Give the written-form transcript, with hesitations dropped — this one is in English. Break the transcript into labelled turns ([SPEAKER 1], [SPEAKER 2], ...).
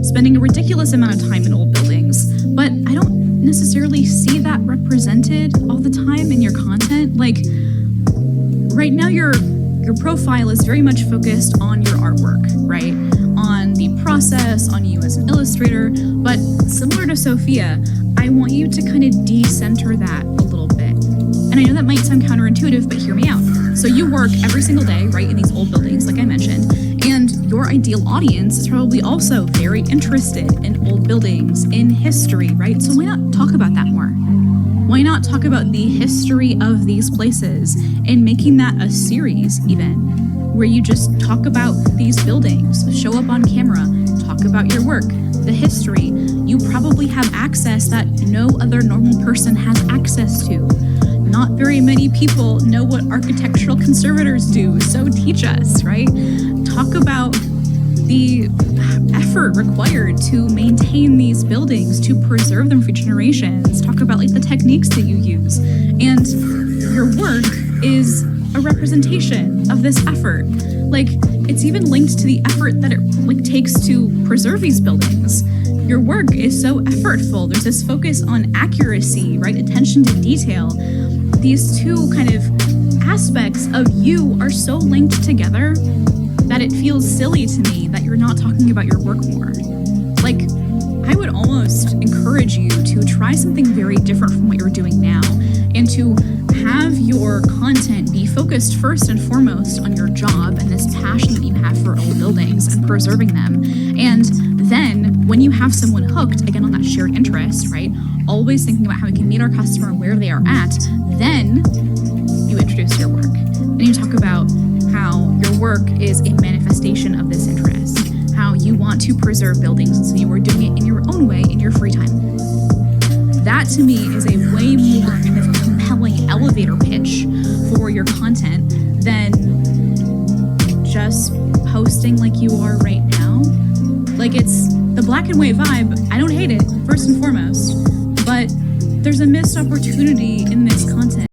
[SPEAKER 1] spending a ridiculous amount of time in old buildings, but I don't necessarily see that represented all the time in your content. Like, right now your profile is very much focused on your artwork, right? On the process, on you as an illustrator, but similar to Sophia, I want you to kind of decenter that a little bit. And I know that might sound counterintuitive, but hear me out. So you work every single day, right, in these old buildings, like I mentioned, and your ideal audience is probably also very interested in old buildings, in history, right? So why not talk about that more? Why not talk about the history of these places and making that a series even, where you just talk about these buildings, show up on camera, talk about your work, the history. You probably have access that no other normal person has access to. Not very many people know what architectural conservators do, so teach us, right? Talk about the effort required to maintain these buildings, to preserve them for generations. Talk about like the techniques that you use. And your work is a representation of this effort. Like, it's even linked to the effort that it takes to preserve these buildings. Your work is so effortful. There's this focus on accuracy, right? Attention to detail. These two kind of aspects of you are so linked together that it feels silly to me that you're not talking about your work more. Like, I would almost encourage you to try something very different from what you're doing now, and to have your content be focused first and foremost on your job and this passion that you have for old buildings and preserving them. And then when you have someone hooked, again, on that shared interest, right? Always thinking about how we can meet our customer where they are at, then you introduce your work. And you talk about how your work is a manifestation of this interest, how you want to preserve buildings, and so you are doing it in your own way in your free time. That to me is a way more kind of compelling elevator pitch for your content than just posting like you are right now. Like, it's the black and white vibe. I don't hate it, first and foremost, but there's a missed opportunity in this content.